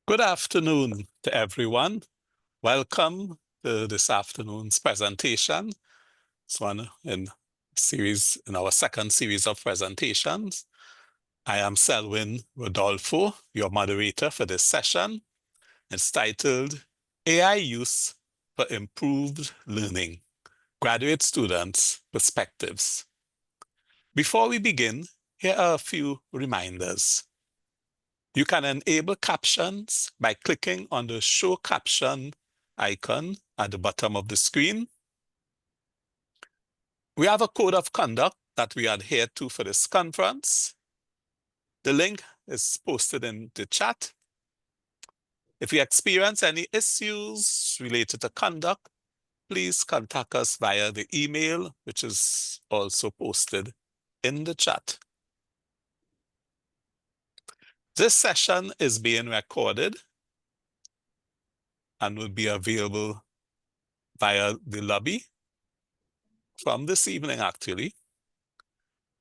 Good afternoon to everyone. Welcome to this afternoon's presentation. It's one in our second series of presentations. I am Selwyn Rodolfo, your moderator for this session. It's titled AI Use for Improved Learning, Graduate Students' Perspectives. Before we begin, here are a few reminders. You can enable captions by clicking on the Show Caption icon at the bottom of the screen. We have a code of conduct that we adhere to for this conference. The link is posted in the chat. If you experience any issues related to conduct, please contact us via the email, which is also posted in the chat. This session is being recorded and will be available via the lobby from this evening, actually.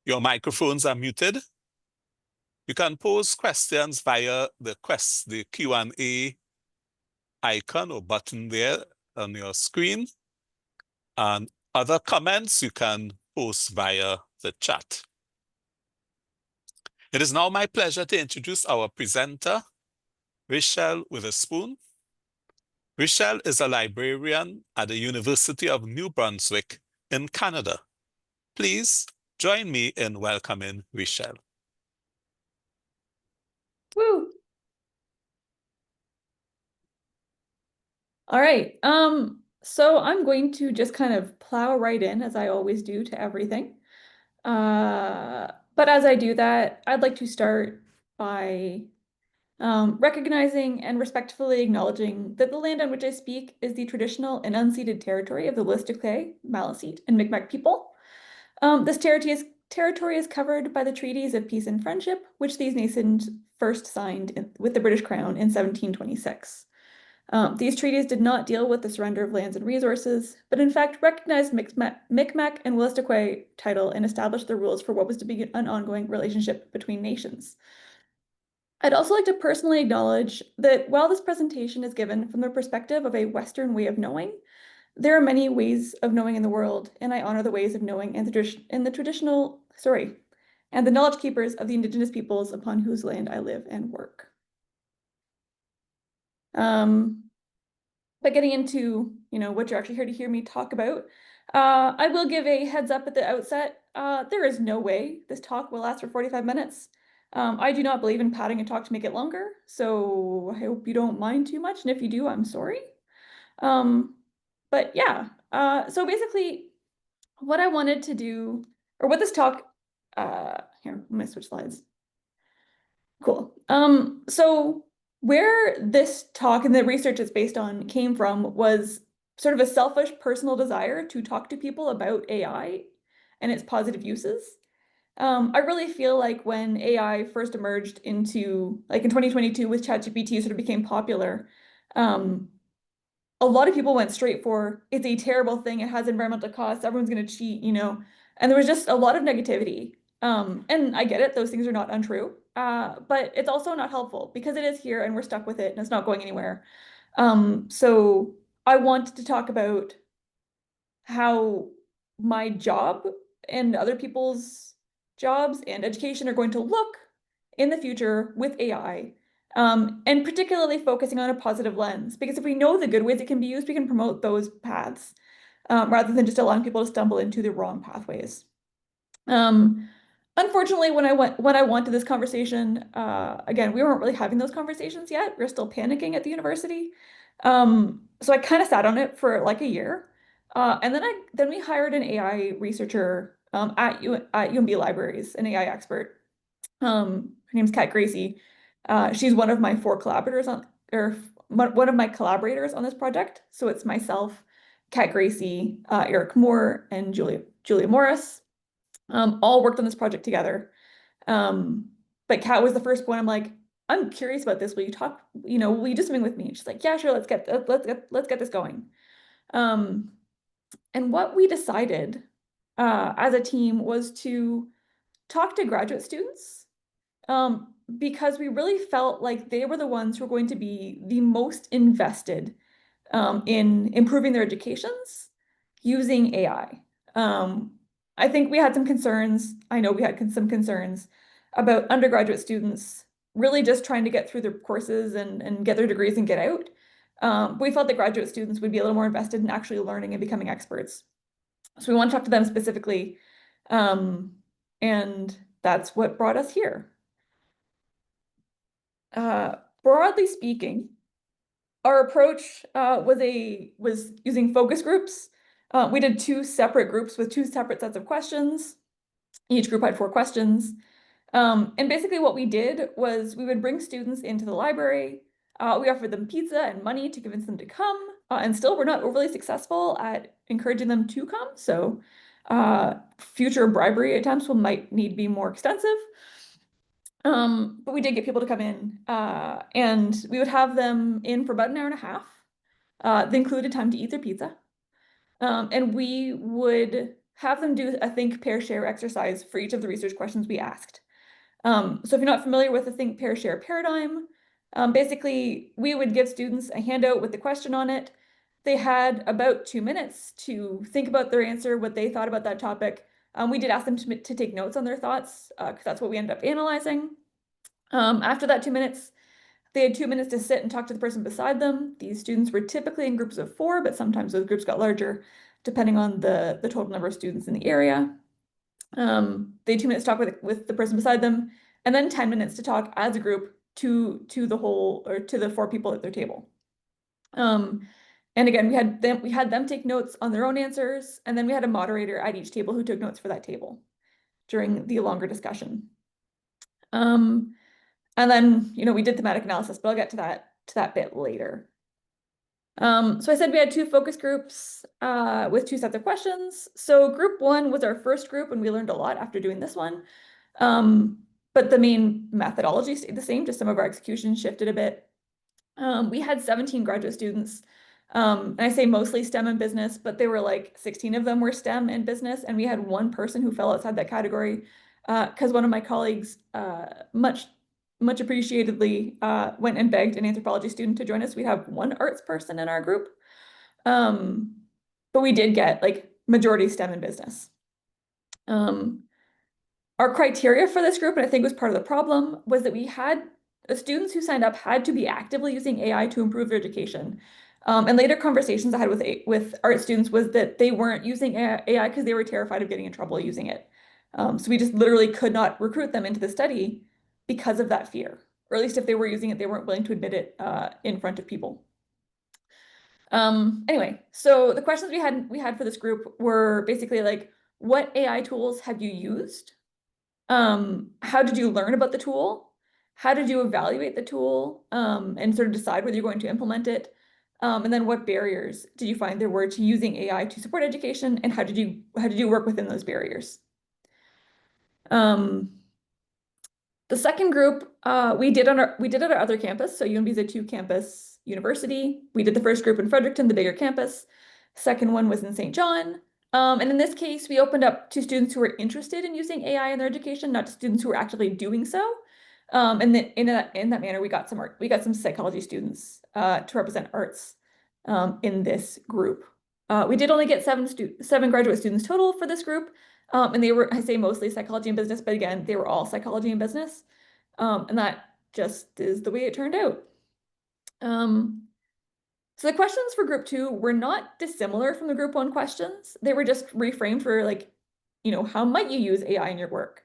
Your microphones are muted. You can pose questions via the Q&A icon or button there on your screen. And other comments you can post via the chat. It is now my pleasure to introduce our presenter, Richelle Witherspoon. Richelle is a librarian at the University of New Brunswick in Canada. Please join me in welcoming Richelle. Woo! All right. So I'm going to just kind of plow right in, as I always do, to everything. But as I do that, I'd like to start by recognizing and respectfully acknowledging that the land on which I speak is the traditional and unceded territory of the Wolastoqey, Maliseet, and Mi'kmaq people. This territory is covered by the treaties of peace and friendship, which these nations first signed with the British Crown in 1726. These treaties did not deal with the surrender of lands and resources, but in fact recognized Mi'kmaq and Wolastoqey title and established the rules for what was to be an ongoing relationship between nations. I'd also like to personally acknowledge that while this presentation is given from the perspective of a Western way of knowing, there are many ways of knowing in the world, and I honor the ways of knowing and the knowledge keepers of the Indigenous peoples upon whose land I live and work. But getting into, what you're actually here to hear me talk about, I will give a heads up at the outset. There is no way this talk will last for 45 minutes. I do not believe in padding a talk to make it longer, so I hope you don't mind too much, and if you do, I'm sorry. But yeah, so basically what I wanted to do, or what this talk, here, let me switch slides. Cool. So where this talk and the research it's based on came from was sort of a selfish personal desire to talk to people about AI and its positive uses. I really feel like when AI first emerged into, like in 2022 with ChatGPT sort of became popular, a lot of people went straight for, it's a terrible thing, it has environmental costs, everyone's going to cheat, and there was just a lot of negativity. And I get it, those things are not untrue, but it's also not helpful because it is here and we're stuck with it and it's not going anywhere. So I want to talk about how my job and other people's jobs and education are going to look in the future with AI, and particularly focusing on a positive lens, because if we know the good ways it can be used, we can promote those paths rather than just allowing people to stumble into the wrong pathways. Unfortunately, when I went to this conversation, again, we weren't really having those conversations yet. We're still panicking at the university. So I kind of sat on it for like a year. And then we hired an AI researcher at UNB Libraries, an AI expert. Her name's Kat Gracie. She's one of my one of my collaborators on this project. So it's myself, Kat Gracie, Eric Moore, and Julia Morris. All worked on this project together. But Kat was the first one. I'm like, I'm curious about this. Will you talk? Will you do something with me? And she's like, yeah, sure. Let's get this going. And what we decided as a team was to talk to graduate students because we really felt like they were the ones who were going to be the most invested in improving their educations using AI. I think we had some concerns. I know we had some concerns about undergraduate students really just trying to get through their courses and get their degrees and get out. We felt that graduate students would be a little more invested in actually learning and becoming experts. So we want to talk to them specifically. And that's what brought us here. Broadly speaking, our approach was using focus groups. We did 2 separate groups with 2 separate sets of questions. Each group had 4 questions. And basically what we did was we would bring students into the library. We offered them pizza and money to convince them to come. And still, we're not overly successful at encouraging them to come. So future bribery attempts might need to be more extensive. But we did get people to come in, and we would have them in for about an hour and a half. They included time to eat their pizza. And we would have them do a think, pair, share exercise for each of the research questions we asked. So if you're not familiar with the think, pair, share paradigm, basically we would give students a handout with the question on it. They had about 2 minutes to think about their answer, what they thought about that topic. We did ask them to take notes on their thoughts, because that's what we ended up analyzing. After that 2 minutes, they had 2 minutes to sit and talk to the person beside them. These students were typically in groups of 4, but sometimes those groups got larger, depending on the total number of students in the area. They had 2 minutes to talk with the person beside them, and then 10 minutes to talk as a group to the 4 people at their table. And again, we had them take notes on their own answers, and then we had a moderator at each table who took notes for that table during the longer discussion. And then, we did thematic analysis, but I'll get to that bit later. So I said we had 2 focus groups with 2 sets of questions. So group 1 was our first group, and we learned a lot after doing this one. But the main methodology stayed the same, just some of our execution shifted a bit. We had 17 graduate students. And I say mostly STEM and business, but there were like 16 of them were STEM and business, and we had 1 person who fell outside that category because one of my colleagues much appreciatedly went and begged an anthropology student to join us. We have 1 arts person in our group. But we did get like majority STEM and business. Our criteria for this group, and I think was part of the problem, was that we had the students who signed up had to be actively using AI to improve their education. And later conversations I had with art students was that they weren't using AI because they were terrified of getting in trouble using it. So we just literally could not recruit them into the study because of that fear. Or at least if they were using it, they weren't willing to admit it in front of people. Anyway, so the questions we had for this group were basically like, what AI tools have you used? How did you learn about the tool? How did you evaluate the tool and sort of decide whether you're going to implement it? And then what barriers did you find there were to using AI to support education, and how did you work within those barriers? The second group we did at our other campus. So UNB is a 2-campus university. We did the first group in Fredericton, the bigger campus. Second one was in St. John. And in this case, we opened up to students who were interested in using AI in their education, not to students who were actively doing so. And then in that manner, we got some psychology students to represent arts in this group. We did only get 7 graduate students total for this group. And they were, I say mostly psychology and business, but again, they were all psychology and business. And that just is the way it turned out. So the questions for group 2 were not dissimilar from the group 1 questions. They were just reframed for like, how might you use AI in your work?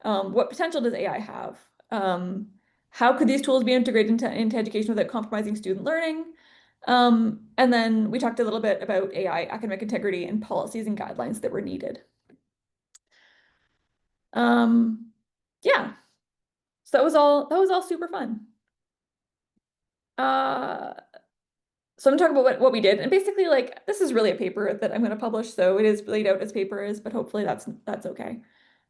What potential does AI have? How could these tools be integrated into education without compromising student learning? And then we talked a little bit about AI, academic integrity, and policies and guidelines that were needed. Yeah. So that was all super fun. So I'm talking about what we did, and basically, like, this is really a paper that I'm going to publish, so it is laid out as paper is, but hopefully that's okay,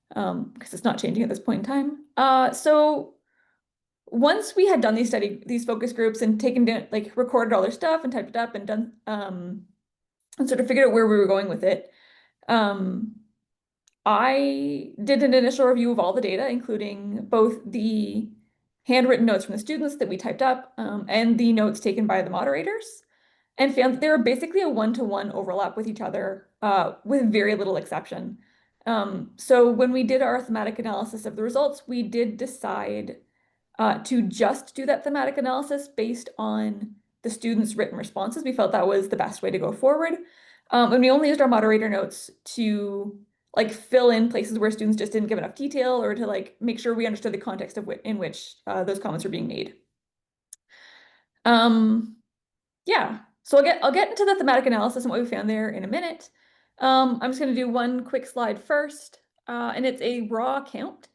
because it's not changing at this point in time. So once we had done these focus groups and taken down, like, recorded all their stuff and typed it up and done, and sort of figured out where we were going with it, I did an initial review of all the data, including both the handwritten notes from the students that we typed up, and the notes taken by the moderators, and found that they were basically a one-to-one overlap with each other, with very little exception. So when we did our thematic analysis of the results, we did decide to just do that thematic analysis based on the students' written responses. We felt that was the best way to go forward. And we only used our moderator notes to like fill in places where students just didn't give enough detail, or to like make sure we understood the context of in which those comments were being made. Yeah, so I'll get into the thematic analysis and what we found there in a minute. I'm just going to do one quick slide first, and it's a raw count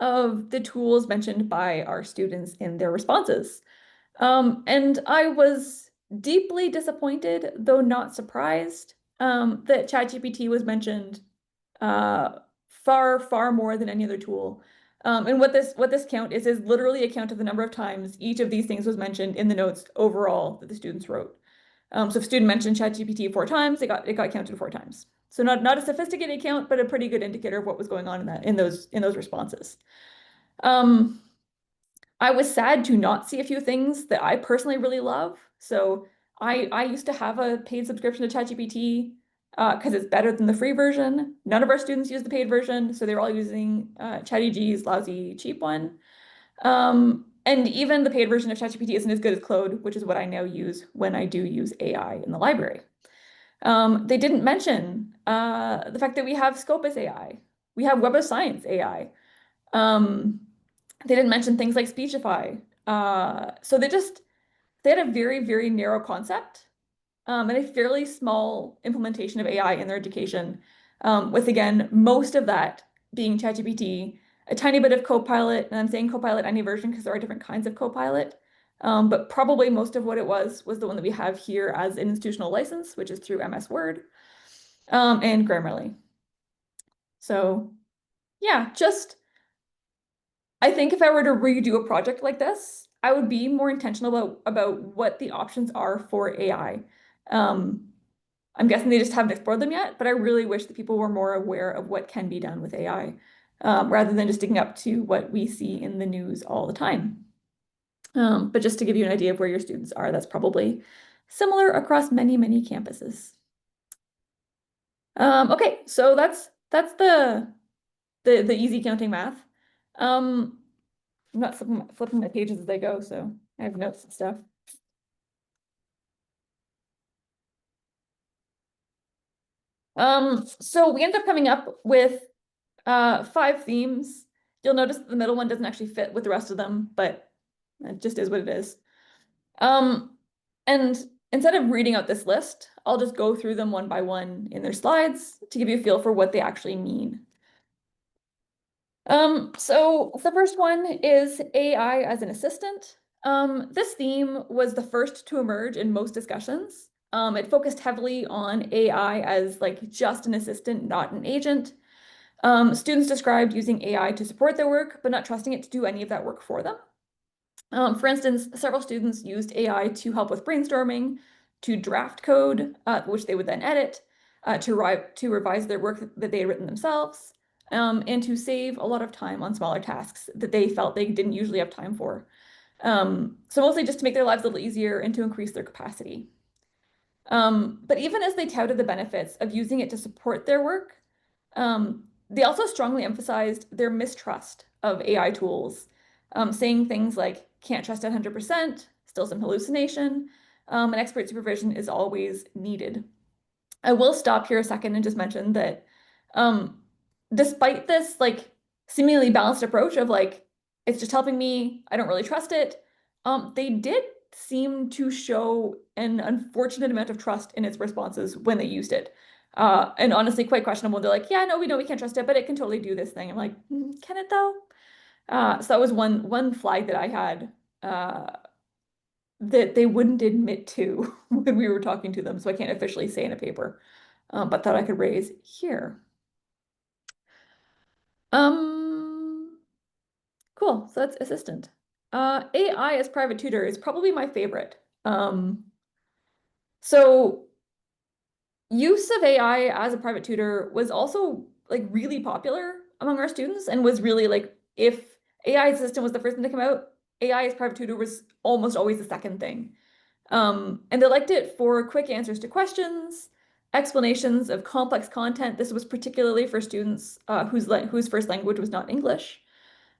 of the tools mentioned by our students in their responses. And I was deeply disappointed, though not surprised, that ChatGPT was mentioned far, far more than any other tool. And what this count is literally a count of the number of times each of these things was mentioned in the notes overall that the students wrote. So if a student mentioned ChatGPT 4 times, it got counted 4 times. So not a sophisticated count, but a pretty good indicator of what was going on in those responses. I was sad to not see a few things that I personally really love. So I used to have a paid subscription to ChatGPT because it's better than the free version. None of our students use the paid version, so they were all using ChatGPT's lousy, cheap one. And even the paid version of ChatGPT isn't as good as Claude, which is what I now use when I do use AI in the library. They didn't mention the fact that we have Scopus AI. We have Web of Science AI. They didn't mention things like Speechify. So they had a very, very narrow concept, and a fairly small implementation of AI in their education, with, again, most of that being ChatGPT, a tiny bit of Copilot, and I'm saying Copilot any version because there are different kinds of Copilot, but probably most of what it was the one that we have here as an institutional license, which is through MS Word, and Grammarly. So yeah, I think if I were to redo a project like this, I would be more intentional about what the options are for AI. I'm guessing they just haven't explored them yet, but I really wish that people were more aware of what can be done with AI, rather than just sticking up to what we see in the news all the time. But just to give you an idea of where your students are, that's probably similar across many, many campuses. Okay, so that's the easy counting math. I'm not flipping my pages as I go, so I have notes and stuff. So we end up coming up with 5 themes. You'll notice that the middle one doesn't actually fit with the rest of them, but it just is what it is. And instead of reading out this list, I'll just go through them one by one in their slides to give you a feel for what they actually mean. So the first one is AI as an assistant. This theme was the first to emerge in most discussions. It focused heavily on AI as like just an assistant, not an agent. Students described using AI to support their work, but not trusting it to do any of that work for them. For instance, several students used AI to help with brainstorming, to draft code, which they would then edit, to revise their work that they had written themselves, and to save a lot of time on smaller tasks that they felt they didn't usually have time for. So mostly just to make their lives a little easier and to increase their capacity. But even as they touted the benefits of using it to support their work, they also strongly emphasized their mistrust of AI tools, saying things like, can't trust 100%, still some hallucination, and expert supervision is always needed. I will stop here a second and just mention that despite this like seemingly balanced approach of like, it's just helping me, I don't really trust it, they did seem to show an unfortunate amount of trust in its responses when they used it. And honestly, quite questionable. They're like, yeah, no, we know we can't trust it, but it can totally do this thing. I'm like, can it though? So that was one flag that I had that they wouldn't admit to when we were talking to them. So I can't officially say in a paper, but thought I could raise here. Cool. So that's assistant. AI as private tutor is probably my favorite. So use of AI as a private tutor was also like really popular among our students, and was really like, if AI assistant was the first thing to come out, AI as private tutor was almost always the second thing. And they liked it for quick answers to questions, explanations of complex content. This was particularly for students whose first language was not English.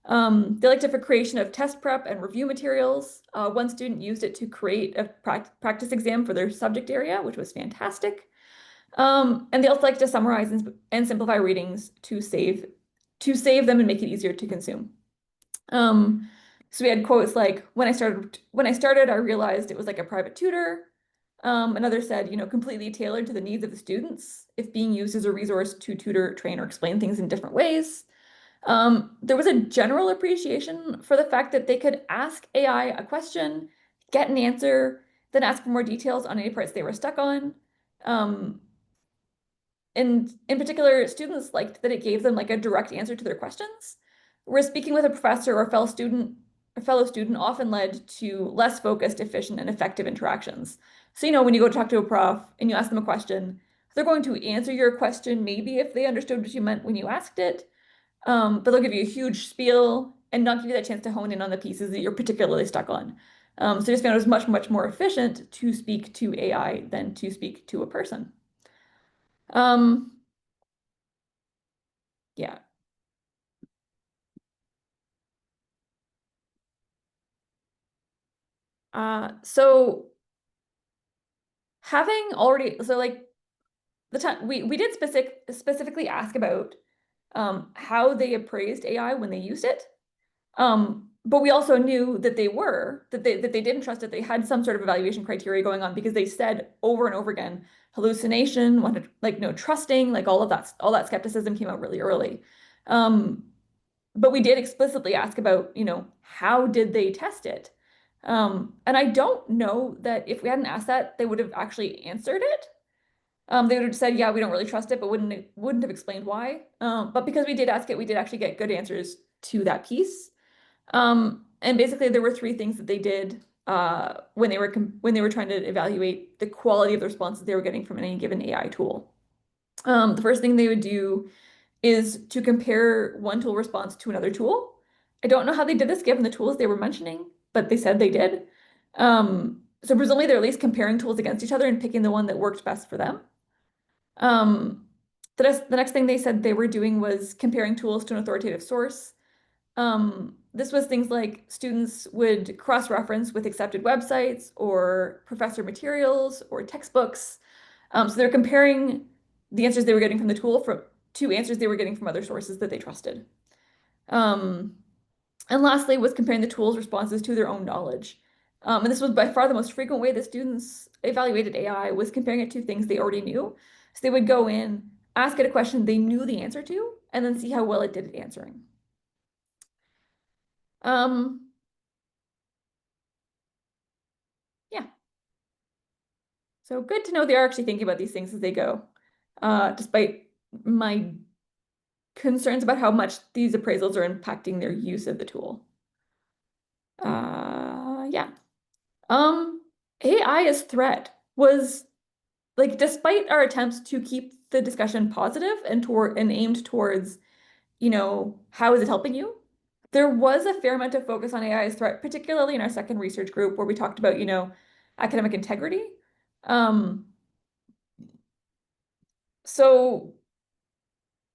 They liked it for creation of test prep and review materials. One student used it to create a practice exam for their subject area, which was fantastic. And they also like to summarize and simplify readings to save them and make it easier to consume. So we had quotes like, when I started, I realized it was like a private tutor. Another said, completely tailored to the needs of the students, if being used as a resource to tutor, train, or explain things in different ways. There was a general appreciation for the fact that they could ask AI a question, get an answer, then ask for more details on any parts they were stuck on. And in particular, students liked that it gave them like a direct answer to their questions, whereas speaking with a professor or fellow student often led to less focused, efficient, and effective interactions. So, when you go talk to a prof and you ask them a question, they're going to answer your question maybe if they understood what you meant when you asked it, but they'll give you a huge spiel and not give you that chance to hone in on the pieces that you're particularly stuck on. So I just found it was much, much more efficient to speak to AI than to speak to a person. Um, yeah. So having already, so like the time we did specifically ask about how they appraised AI when they used it. But we also knew that they didn't trust it. They had some sort of evaluation criteria going on because they said over and over again, hallucination, wanted like no trusting, like all that skepticism came out really early. But we did explicitly ask about, how did they test it? And I don't know that if we hadn't asked that, they would have actually answered it. They would have said, yeah, we don't really trust it, but wouldn't have explained why. But because we did ask it, we did actually get good answers to that piece. And basically, there were three things that they did when they were trying to evaluate the quality of the responses they were getting from any given AI tool. The first thing they would do is to compare one tool response to another tool. I don't know how they did this given the tools they were mentioning, but they said they did. So presumably they're at least comparing tools against each other and picking the one that worked best for them. The next thing they said they were doing was comparing tools to an authoritative source. This was things like students would cross-reference with accepted websites or professor materials or textbooks. So they're comparing the answers they were getting from the tool to answers they were getting from other sources that they trusted. And lastly was comparing the tool's responses to their own knowledge. And this was by far the most frequent way that students evaluated AI was comparing it to things they already knew. So they would go in, ask it a question they knew the answer to, and then see how well it did at answering. Yeah. So good to know they are actually thinking about these things as they go, despite my concerns about how much these appraisals are impacting their use of the tool. Yeah. AI as threat was like, despite our attempts to keep the discussion positive and aimed towards, how is it helping you? There was a fair amount of focus on AI as threat, particularly in our second research group where we talked about, academic integrity. So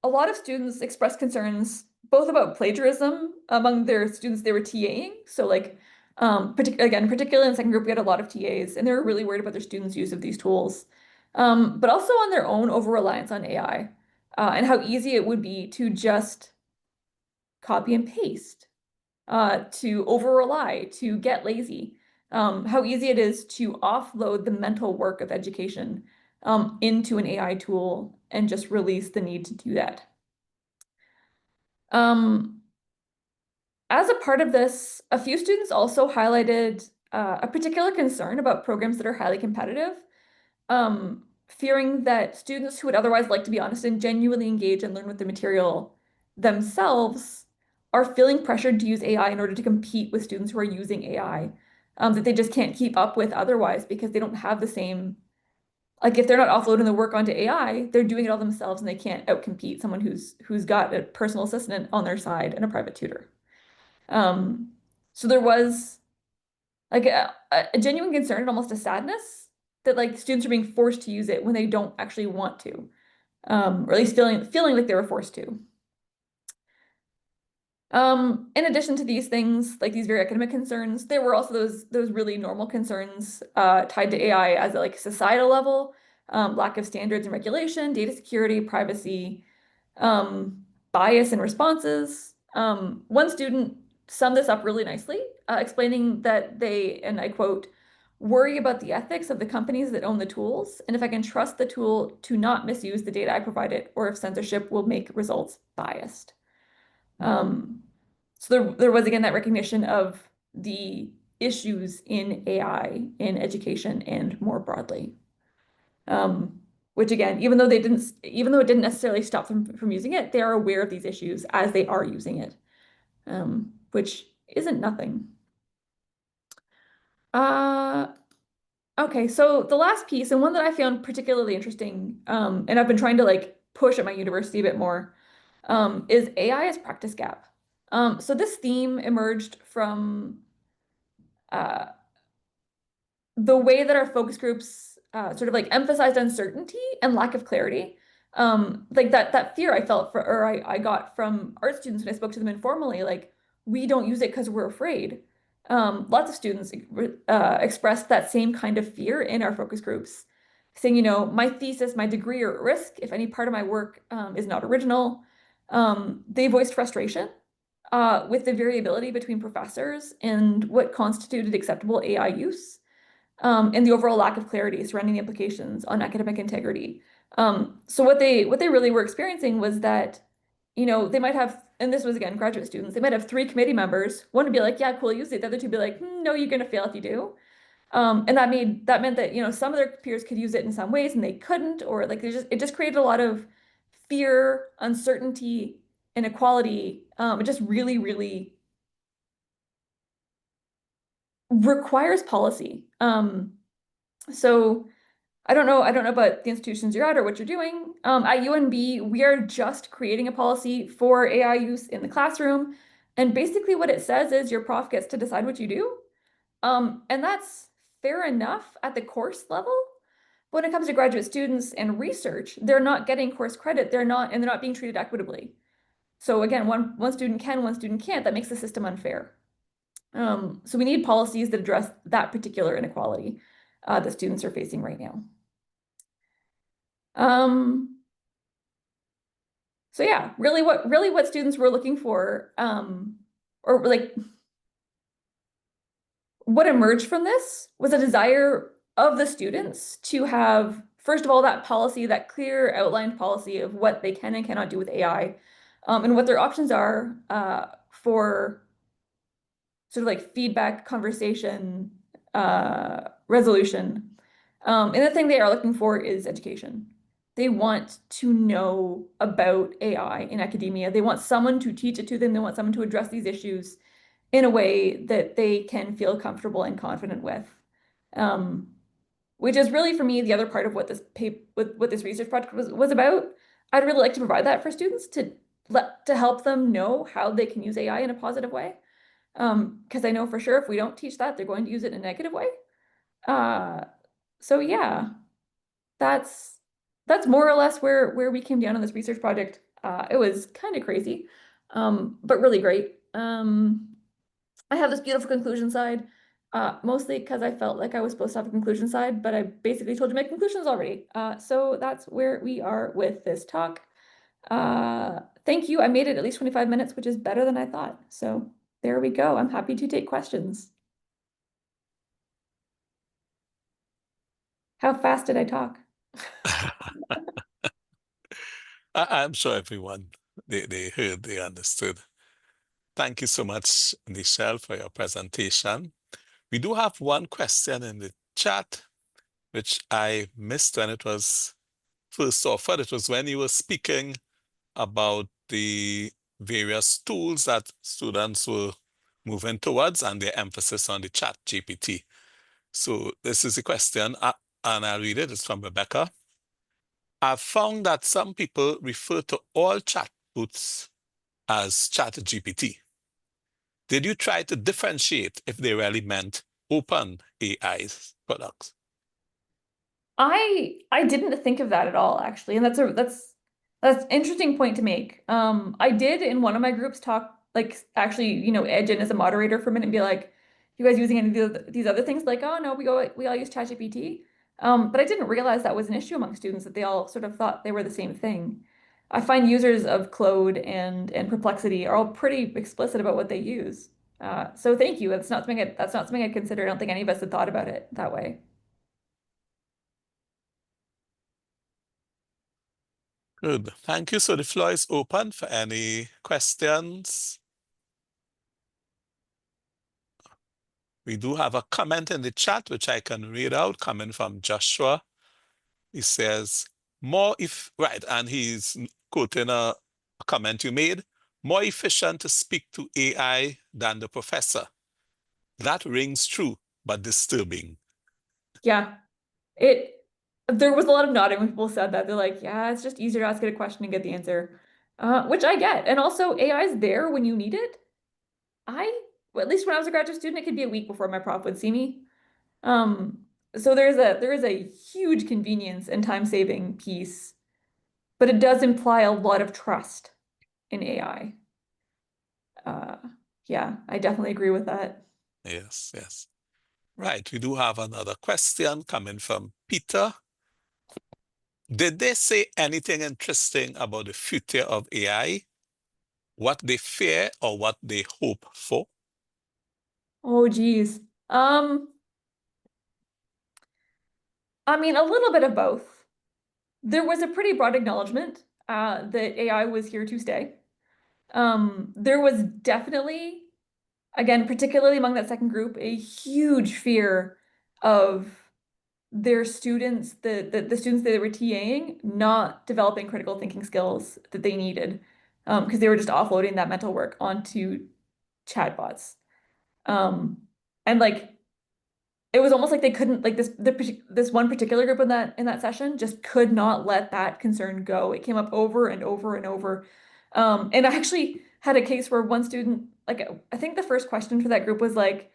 a lot of students expressed concerns both about plagiarism among their students they were TAing. So like, particularly in the second group, we had a lot of TAs and they were really worried about their students' use of these tools, but also on their own over-reliance on AI, and how easy it would be to just copy and paste, to over-rely, to get lazy, how easy it is to offload the mental work of education into an AI tool and just release the need to do that. As a part of this, a few students also highlighted a particular concern about programs that are highly competitive, fearing that students who would otherwise like to be honest and genuinely engage and learn with the material themselves are feeling pressured to use AI in order to compete with students who are using AI, that they just can't keep up with otherwise because they don't have the same, like if they're not offloading the work onto AI, they're doing it all themselves and they can't outcompete someone who's got a personal assistant on their side and a private tutor. So So there was like a genuine concern and almost a sadness that like students are being forced to use it when they don't actually want to, or at least feeling like they were forced to. In addition to these things, like these very academic concerns, there were also those really normal concerns tied to AI as a like societal level, lack of standards and regulation, data security, privacy, bias in responses. One student summed this up really nicely, explaining that they, and I quote, worry about the ethics of the companies that own the tools, and if I can trust the tool to not misuse the data I provided, or if censorship will make results biased. So there was again that recognition of the issues in AI in education and more broadly. Which again, even though it didn't necessarily stop them from using it, they are aware of these issues as they are using it, which isn't nothing. Okay, so the last piece, and one that I found particularly interesting, and I've been trying to like push at my university a bit more, is AI as practice gap. So this theme emerged from uh, the way that our focus groups sort of like emphasized uncertainty and lack of clarity. Like that fear I felt I got from art students when I spoke to them informally, like we don't use it because we're afraid. Lots of students expressed that same kind of fear in our focus groups, saying, you know, my thesis, my degree are at risk if any part of my work is not original. They voiced frustration with the variability between professors and what constituted acceptable AI use, and the overall lack of clarity surrounding the implications on academic integrity. So what they really were experiencing was that, you know, they might have, and this was again graduate students, they might have 3 committee members. One would be like, yeah, cool, use it. The other two would be like, no, you're gonna fail if you do. And that meant that, you know, some of their peers could use it in some ways and they couldn't, or like it just created a lot of fear, uncertainty, inequality. It just really, really requires policy. So I don't know about the institutions you're at or what you're doing. At UNB, we are just creating a policy for AI use in the classroom. And basically what it says is your prof gets to decide what you do. And that's fair enough at the course level. When it comes to graduate students and research, they're not getting course credit. They're not being treated equitably. So again, one student can, one student can't. That makes the system unfair. So we need policies that address that particular inequality that students are facing right now. So yeah, really what students were looking for, or like what emerged from this was a desire of the students to have, first of all, that policy, that clear outlined policy of what they can and cannot do with AI, and what their options are for sort of like feedback, conversation, resolution. And the thing they are looking for is education. They want to know about AI in academia. They want someone to teach it to them. They want someone to address these issues in a way that they can feel comfortable and confident with. Which is really for me the other part of what this research project was about. I'd really like to provide that for students to help them know how they can use AI in a positive way. Because I know for sure if we don't teach that, they're going to use it in a negative way. So yeah, that's more or less where we came down on this research project. It was kind of crazy, but really great. I have this beautiful conclusion slide, mostly because I felt like I was supposed to have a conclusion slide, but I basically told you my conclusions already. So that's where we are with this talk. Thank you. I made it at least 25 minutes, which is better than I thought. So there we go. I'm happy to take questions. How fast did I talk? I'm sure everyone, they heard, they understood. Thank you so much, Richelle, for your presentation. We do have one question in the chat, which I missed when it was first offered. It was when you were speaking about the various tools that students were moving towards and their emphasis on the chat GPT. So this is a question, and I'll read it. It's from Rebecca. I've found that some people refer to all chatbots as chat GPT. did you try to differentiate if they really meant open AI products? I didn't think of that at all, actually, and that's interesting point to make. I did in one of my groups talk like actually, edge in as a moderator for a minute and be like, "You guys using any of these other things?" Like, "Oh no, we all use ChatGPT." But I didn't realize that was an issue among students that they all sort of thought they were the same thing. I find users of Claude and Perplexity are all pretty explicit about what they use. So thank you. That's not something I'd consider. I don't think any of us had thought about it that way. Good. Thank you. So the floor is open for any questions. We do have a comment in the chat, which I can read out, coming from Joshua. He says, right, and he's quoting a comment you made, more efficient to speak to AI than the professor. That rings true, but disturbing. Yeah. It there was a lot of nodding when people said that. They're like, yeah, it's just easier to ask it a question and get the answer. Which I get. And also AI is there when you need it. Well, at least when I was a graduate student, it could be a week before my prof would see me. Um, so there is a huge convenience and time saving piece, but it does imply a lot of trust in AI. Uh, yeah, I definitely agree with that. Yes, yes. Right, we do have another question coming from Peter. Did they say anything interesting about the future of AI? What they fear or what they hope for? Oh, geez. I mean, a little bit of both. There was a pretty broad acknowledgement that AI was here to stay. There was definitely, again, particularly among that second group, a huge fear of their students, the students that they were TAing, not developing critical thinking skills that they needed, because they were just offloading that mental work onto chatbots. And like it was almost like they couldn't like this one particular group in that session just could not let that concern go. It came up over and over and over. And I actually had a case where one student, like I think the first question for that group was like,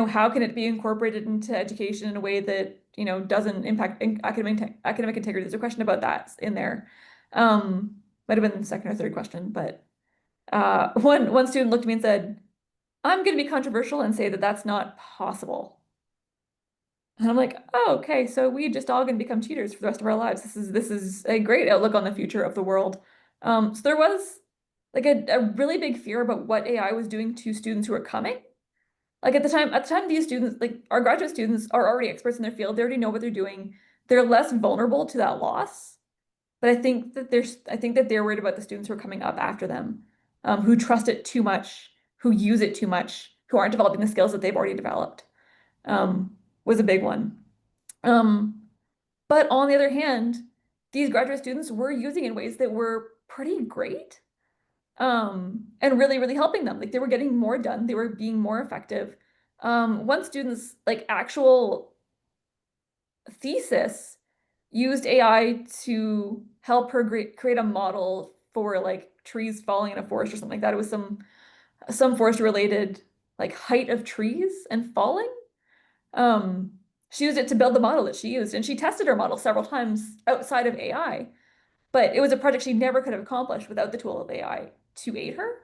how can it be incorporated into education in a way that, doesn't impact academic integrity? There's a question about that in there. Might have been the second or third question, but one student looked at me and said, "I'm going to be controversial and say that that's not possible." And I'm like, "Oh, okay, so we just all gonna become cheaters for the rest of our lives. This is a great outlook on the future of the world." So there was like a really big fear about what AI was doing to students who are coming. Like at the time, these students, like our graduate students, are already experts in their field. They already know what they're doing. They're less vulnerable to that loss. But I think that they're worried about the students who are coming up after them, who trust it too much, who use it too much, who aren't developing the skills that they've already developed. Was a big one. Um, but on the other hand, these graduate students were using in ways that were pretty great, and really, really helping them. Like they were getting more done, they were being more effective. One student's like actual thesis used AI to help her create a model for like trees falling in a forest or something like that. It was some forest related like height of trees and falling. Um, she used it to build the model that she used, and she tested her model several times outside of AI. But it was a project she never could have accomplished without the tool of AI to aid her.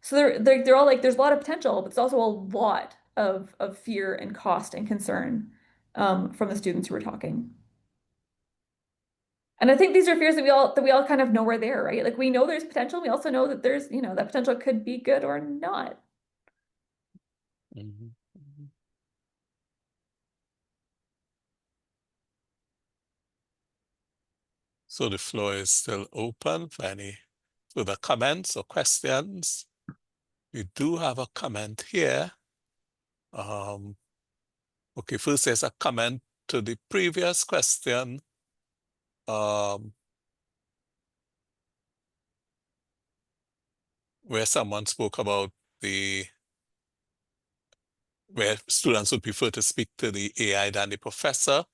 So they're all like, there's a lot of potential, but it's also a lot of fear and cost and concern from the students who were talking. And I think these are fears that we all kind of know are there, right? Like we know there's potential. We also know that there's, that potential could be good or not. Mhm, mhm. So the floor is still open for any further comments or questions. We do have a comment here. Okay, first there's a comment to the previous question. Um, where someone spoke about where students would prefer to speak to the AI than the professor.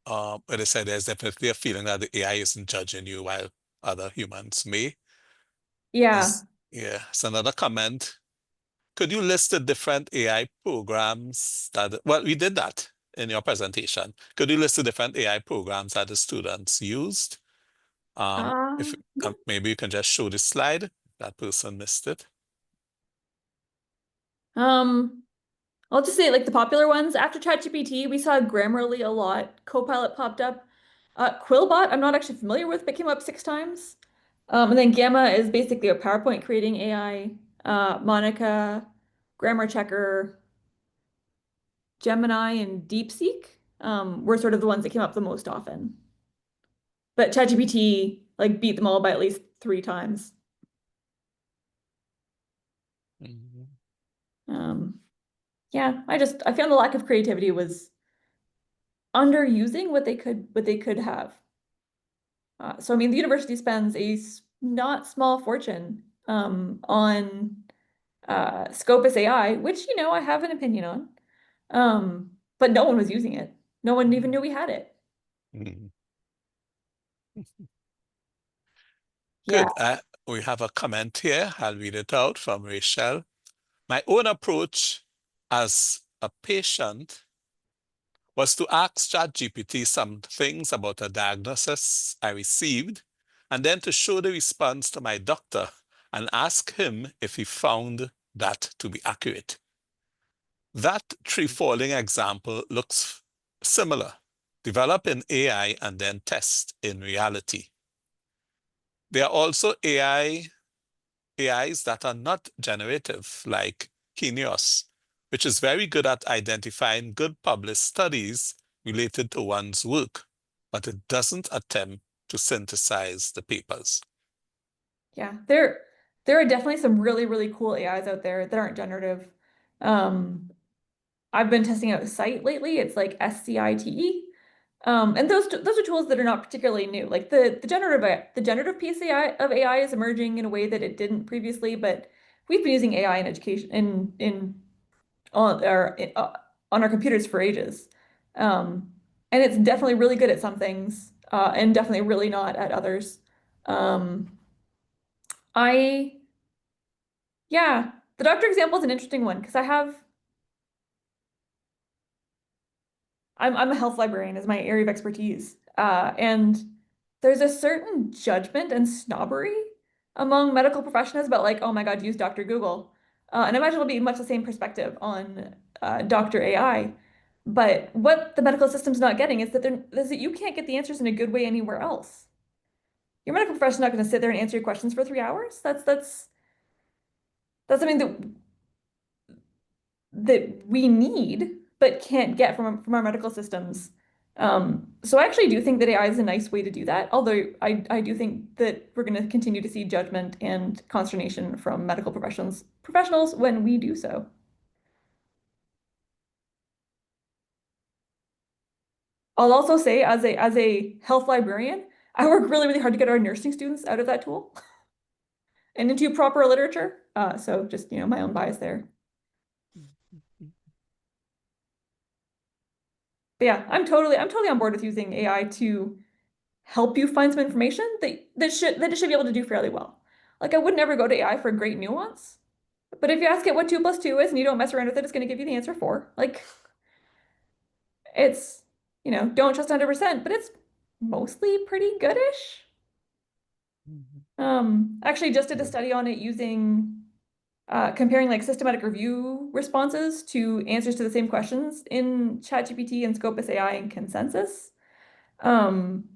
But they said there's definitely a feeling that the AI isn't judging you while other humans may. Yeah. Is yeah, it's another comment. Could you list the different AI programs that, well, we did that in your presentation. Could you list the different AI programs that the students used? If Yeah. maybe you can just show the slide. That person missed it. Um, I'll just say like the popular ones. After ChatGPT, we saw Grammarly a lot. Copilot popped up. Quillbot, I'm not actually familiar with, but came up 6 times. And then Gamma is basically a PowerPoint creating AI. Monica, Grammar Checker, Gemini, and DeepSeek were sort of the ones that came up the most often. But ChatGPT like beat them all by at least 3 times. Mhm. Um, yeah, I found the lack of creativity was underusing what they could have. So I mean, the university spends a not small fortune on Scopus AI, which I have an opinion on. But no one was using it. No one even knew we had it. Mhm. Yeah. Good. We have a comment here. I'll read it out from Rachel. My own approach as a patient was to ask ChatGPT some things about a diagnosis I received, and then to show the response to my doctor and ask him if he found that to be accurate. That tree falling example looks similar. Develop in AI and then test in reality. There are also AIs that are not generative, like Kinios, which is very good at identifying good published studies related to one's work, but it doesn't attempt to synthesize the papers. Yeah. There are definitely some really, really cool AIs out there that aren't generative. Um, I've been testing out Scite lately. It's like SCITE. And those are tools that are not particularly new. Like the generative piece of AI is emerging in a way that it didn't previously, but we've been using AI in education in on our computers for ages. And it's definitely really good at some things, and definitely really not at others. Um, I yeah, the doctor example is an interesting one because I'm a health librarian is my area of expertise. And there's a certain judgment and snobbery among medical professionals about like, oh my God, use Dr. Google. And I imagine it'll be much the same perspective on Dr. AI. But what the medical system's not getting is that you can't get the answers in a good way anywhere else. Your medical professional's not going to sit there and answer your questions for 3 hours. That's something that we need but can't get from our medical systems. So I actually do think that AI is a nice way to do that. Although I do think that we're going to continue to see judgment and consternation from medical professionals when we do so. I'll also say as a health librarian, I work really, really hard to get our nursing students out of that tool and into proper literature. So just, my own bias there. But yeah, I'm totally on board with using AI to help you find some information that it should be able to do fairly well. Like I would never go to AI for great nuance, but if you ask it what 2 + 2 is and you don't mess around with it, it's going to give you the answer 4. Like it's, don't trust 100%, but it's mostly pretty goodish. Mhm. Actually just did a Mhm. study on it using comparing like systematic review responses to answers to the same questions in ChatGPT and Scopus AI and Consensus. Um,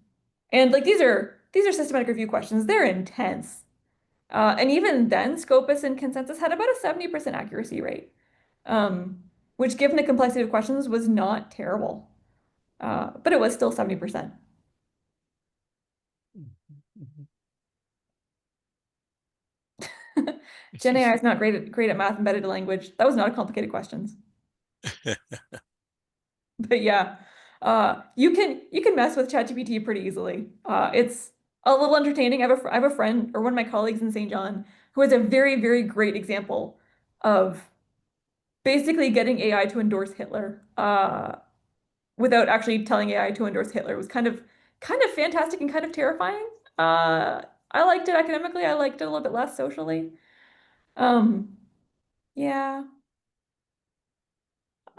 and like these are systematic review questions. They're intense. And even then, Scopus and Consensus had about a 70% accuracy rate, which given the complexity of questions was not terrible. But it was still 70%. Mhm. Gen AI is not great at math embedded in language. That was not a complicated questions. But yeah, you can mess with ChatGPT pretty easily. It's a little entertaining. I have a friend or one of my colleagues in St. John who has a very, very great example of basically getting AI to endorse Hitler, without actually telling AI to endorse Hitler. It was kind of fantastic and kind of terrifying. I liked it academically. I liked it a little bit less socially. Um, Yeah.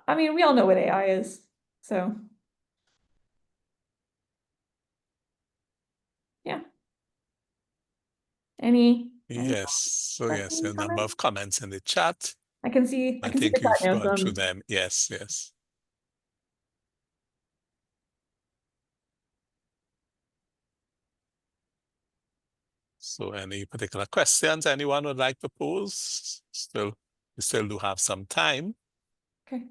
I mean, we all know what AI is, so yeah. Any Yes. So yes, questions, a number comments? of comments in the chat. I I can see the think chat you've now, gone through them. Yes, yes. So any particular questions anyone would like to pose? We still do have some time. okay.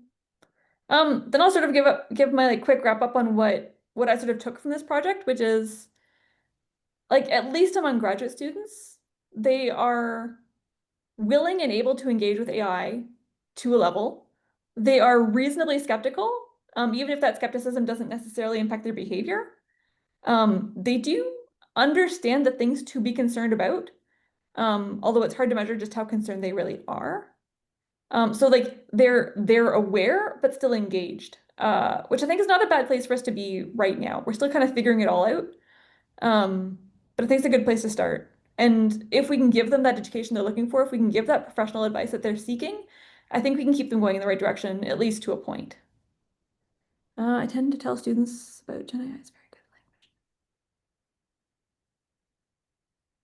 Then I'll sort of give my like quick wrap up on what I sort of took from this project, which is like at least among graduate students, they are willing and able to engage with AI to a level. They are reasonably skeptical, even if that skepticism doesn't necessarily impact their behavior. They do understand the things to be concerned about, although it's hard to measure just how concerned they really are. So like they're aware but still engaged, which I think is not a bad place for us to be right now. We're still kind of figuring it all out. Um, but I think it's a good place to start. And if we can give them that education they're looking for, if we can give that professional advice that they're seeking, I think we can keep them going in the right direction, at least to a point. I tend to tell students about Gen AI is very good at language.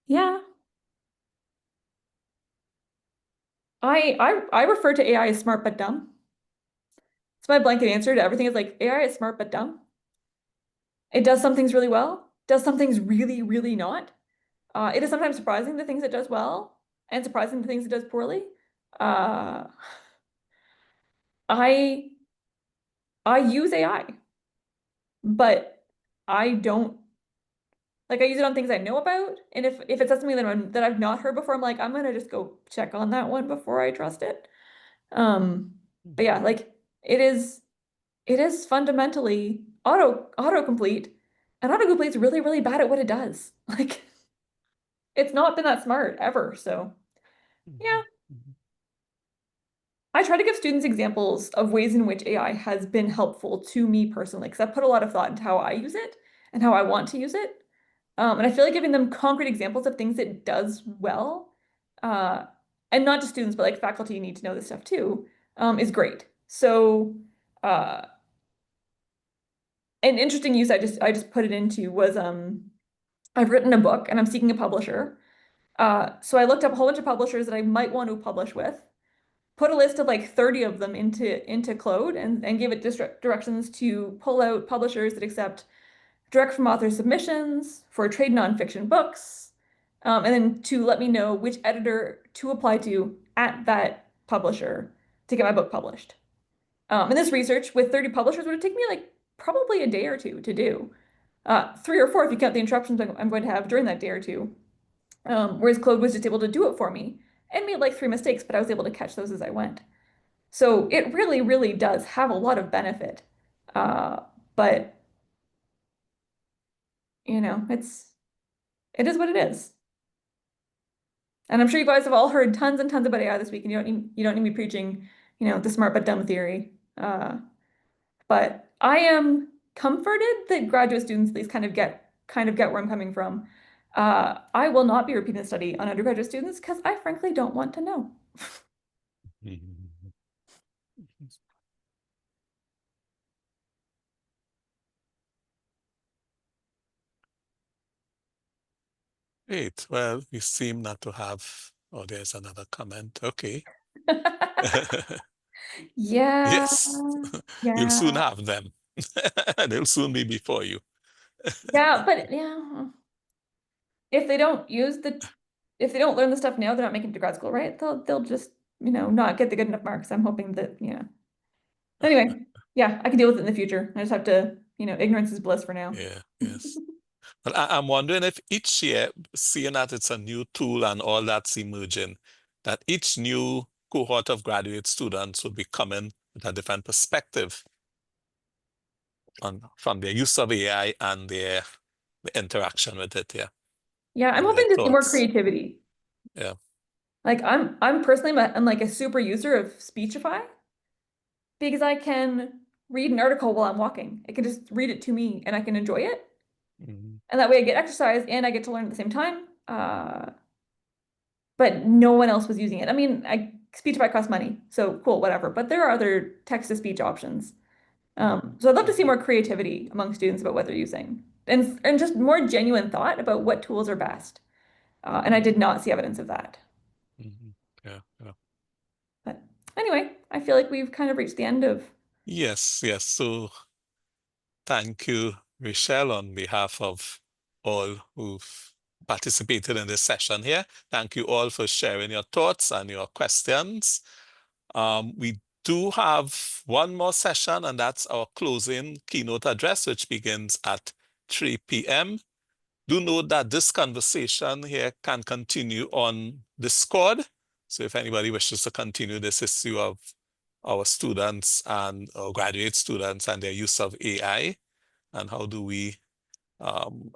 Yeah, I refer to AI as smart but dumb. It's my blanket answer to everything is like AI is smart but dumb. It does some things really well, does some things really, really not. It is sometimes surprising the things it does well and surprising the things it does poorly. Uh, I I use AI, but I don't like I use it on things I know about. And if it's something that I've not heard before, I'm like, I'm gonna just go check on that one before I trust it. But yeah, like it is it is fundamentally autocomplete, and autocomplete's really, really bad at what it does. Like it's not been that smart ever. So yeah. I try to give students examples of ways in which AI has been helpful to me personally, because I put a lot of thought into how I use it and how I want to use it. And I feel like giving them concrete examples of things it does well, uh, and not just students, but like faculty need to know this stuff too, is great. So, uh, an interesting use I just put it into was I've written a book and I'm seeking a publisher. So I looked up a whole bunch of publishers that I might want to publish with, put a list of like 30 of them into Claude and give it directions to pull out publishers that accept direct from author submissions for trade nonfiction books, and then to let me know which editor to apply to at that publisher to get my book published. And this research with 30 publishers would have taken me like probably a day or two to do. Three or four if you count the interruptions I'm going to have during that day or two. Whereas Claude was just able to do it for me and made like three mistakes, but I was able to catch those as I went. So it really, really does have a lot of benefit. Uh, but it is what it is. And I'm sure you guys have all heard tons and tons about AI this week, and you don't need me preaching, the smart but dumb theory. But I am comforted that graduate students at least kind of get where I'm coming from. I will not be repeating the study on undergraduate students because I frankly don't want to know. Great. Well, we seem not to have. Oh, there's another comment. Okay. Yeah, Yes, you'll soon yeah, have them. They'll soon be before you. yeah, but yeah, if they don't use the if they don't learn the stuff now, they're not making it to grad school, right? They'll just, not get the good enough marks. I'm hoping that, Anyway, yeah, I can deal with it in the future. I just have to, ignorance is bliss for now. Yeah, yes. But I'm wondering if each year, seeing that it's a new tool and all that's emerging, that each new cohort of graduate students will be coming with a different perspective from their use of AI and the interaction with it. Yeah. Yeah, I'm What are your hoping to see more thoughts? creativity. Yeah. Like I'm personally I'm like a super user of Speechify because I can read an article while I'm walking. I can just read it to me and I can enjoy it. Mhm. And that way I get exercise and I get to learn at the same time. But no one else was using it. I mean, speech might cost money. So cool, whatever. But there are other text-to-speech options. So I'd love to see more creativity among students about what they're using and just more genuine thought about what tools are best. And I did not see evidence of that. Yeah, yeah. But anyway, I feel like we've kind of reached the end of. Yes, yes. So thank you, Richelle, on behalf of all who've participated in this session here. Thank you all for sharing your thoughts and your questions. We do have one more session, and that's our closing keynote address, which begins at 3 p.m. Do note that this conversation here can continue on Discord. So if anybody wishes to continue this issue of our students and our graduate students and their use of AI, and how do we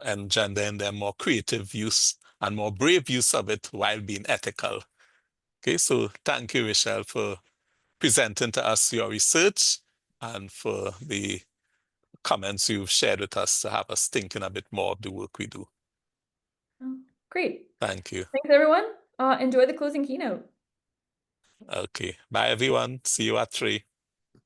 engender in them more creative use and more brave use of it while being ethical. Okay, so thank you, Richelle, for presenting to us your research and for the comments you've shared with us to have us thinking a bit more of the work we do. Oh, great. Thank you. Thanks, everyone. Enjoy the closing keynote. Okay, bye everyone. See you at 3.